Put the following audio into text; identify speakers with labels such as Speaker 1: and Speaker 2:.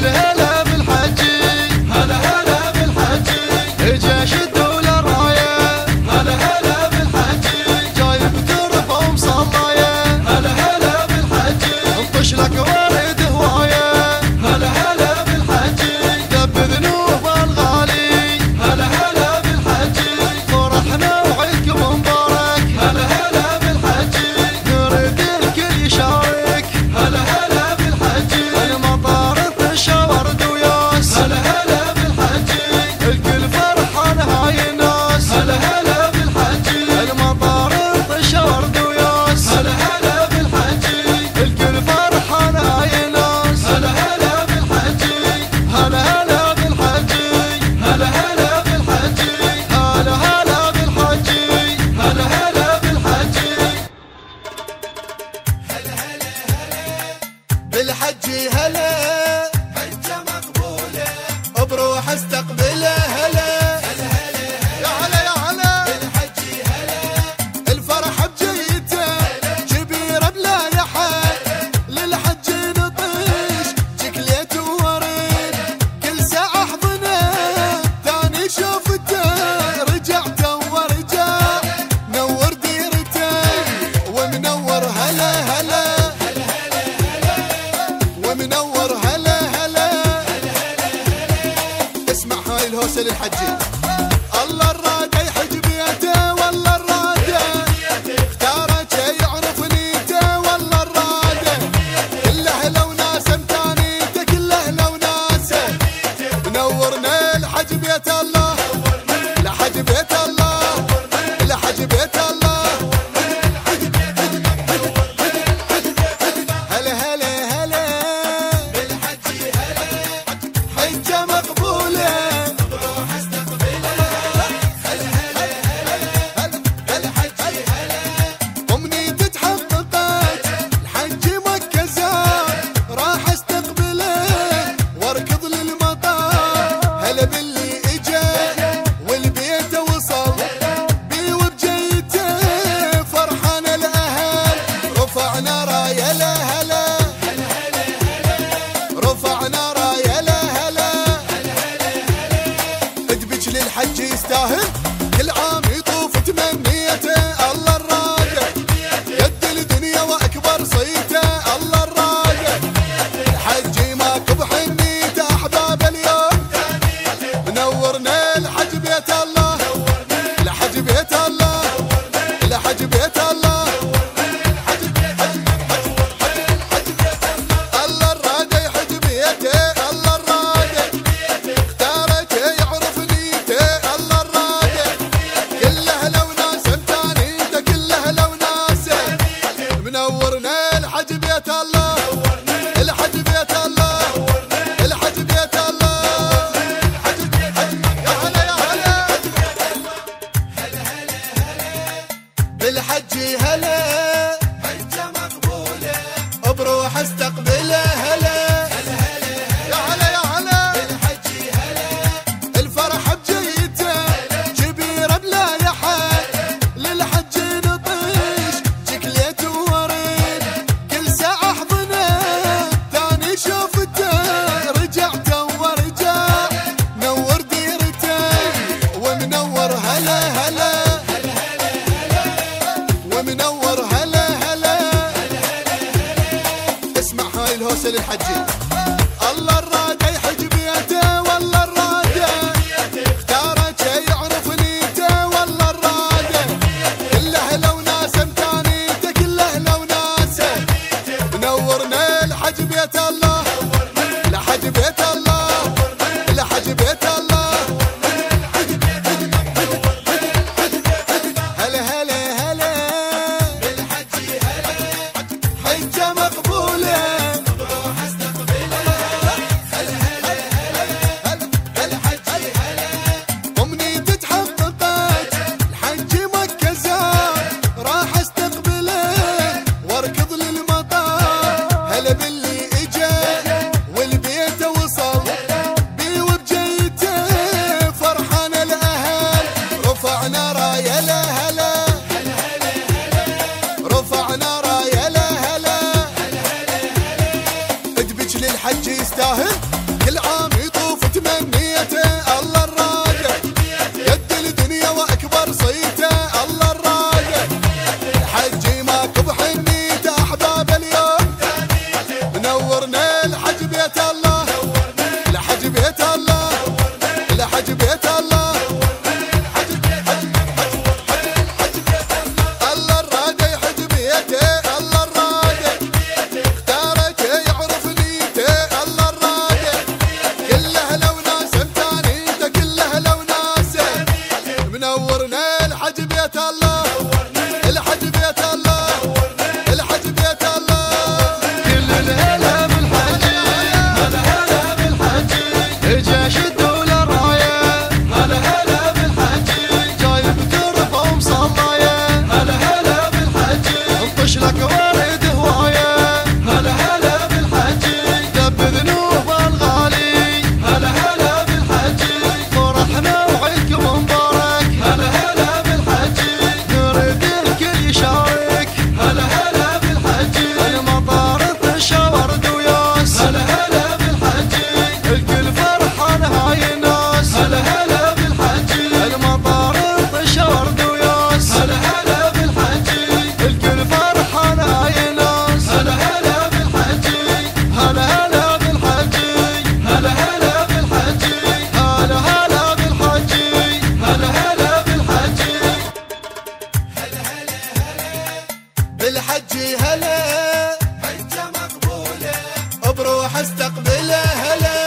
Speaker 1: هلا بالحجي هلا هلا بالحجي جيش الدولة راية هلا هلا بالحجي جايب ترف ومصلاية هلا هلا بالحجي انطش لك ورد هواية هلا هلا بالحجي دب ذنوب الغالي هلا هلا بالحجي فرحنا وعيدكم مبارك هلا هلا بالحجي نريد الكل يشارك هلا هلا بالحجي المطار انتشى ورد وياس هلا هلا بالحجي الكل فرحان هاي الناس هلا هلا بالحجي المطار انتشى ورد وياس هلا هلا بالحجي الكل فرحان هاي الناس هلا هلا بالحجي هلا هلا بالحجي هلا هلا بالحجي هلا هلا بالحجي هلا هلا بالحجي بالحجي هلا حجة مقبولة بروح استقبله هلا يا هلا يا هلا بالحجي هلا الفرح بجيته كبيرة بلا يحد للحج نطيش شكليت وورد كل ساعة احضنه ثاني شوفته رجعت ورجع نور ديرته ومنور هلا هلا ومنور هلا هلا اسمع هاي الهوسة للحجي الله الرادة يحج بيته والله الرادة اختارت يعرف نيته والله الرادة كل اهله وناسه متانيته كل اهله وناسه منورنا الحج بيت الله لحج بيت الله لحج بيت الله هلا هلا هلا بالحجي هلا حجة مقبولة بروح استقبلها هلا هلا هلا بالحجي هلا أمنيتي تحققت الحج مكة زار راح استقبله واركض للمطار هلا باللي اجا والبيت وصل بي وبجيته فرحان الاهل رفعنا رايه لا هلا رفعنا رايه لا هلا ادبج للحج يستاهل كل عام يطوف تمنيته الله الراقة قد الدنيا واكبر صيته الله الراقة الحج ماكو بحنيته احباب اليوم منورنا الحج بيت الله الحج بيت الله الحج بيت الله الله الرادة يحج بيته الله الرادة اختارت يعرف نيته الله الرادة كل اهله وناسه متانيته كل اهله وناسه منورنا الحج بيت الله الحج بيت الله الحج بيت الله يا هلا يا هلا بالحجي هلا حجة مقبولة بروح استقبله هلا يا هلا يا هلا بالحجي هلا الفرح بجيته كبيرة بلا يحد للحج نطيش شكليت وورد كل ساعة احضنه ثاني شوفته رجعت ورجع نور ديرته ومنور هلا هلا ومنور هلا هلا اسمع هاي الهوسة للحجي الله الرادة يحج بيته والله الرادة اختارت يعرف نيته والله الرادة كل اهله وناسه متانيته كل اهله وناسه منورنا الحج بيت الله لحج بيت الله لحج بيت الله هلا هلا هلا بالحجي هلا حجة مقبولة بروح استقبلها هلا هلا هلا بالحجي هلا أمنيتي تحققت الحج مكة زار راح استقبله واركض للمطار هلا باللي اجا والبيت وصل بي وبجيته فرحان الاهل رفعنا رايه لا هلا رفعنا رايه لا هلا ادبج للحج يستاهل بحنيته الله الراجع قد الدنيا واكبر صيته الله الراجع الحج ماك بحنيته احباب اليوم منورنا الحج بيت الله الحج بيت الله الحج بيت الله منورنا الحج بيت الله الحج بيت الله الحج بيت الله كل الهلا بالحج هلا هلا بالحج جيش الدولة راية هلا هلا بالحج جايب ترفع ومصلاية هلا هلا بالحج انطش لك ورد هواية هلا هلا بالحج دب ذنوب الغالي هلا هلا بالحج فرحنا وعيدك مبارك هلا هلا بالحج نريد الكل يشارك هلا هلا بالحج المطار تشاور دوياس هلا هلا بالحج الكل فرحان هاي الناس هلا هلا بالحج المطار تشاور دوياس هلا هلا بالحج الكل فرحان هاي الناس هلا هلا بالحج هلا هلا بالحج هلا هلا بالحج هلا هلا بالحج هلا هلا بالحج بالحج هلا حجة مقبولة بروح استقبله هلا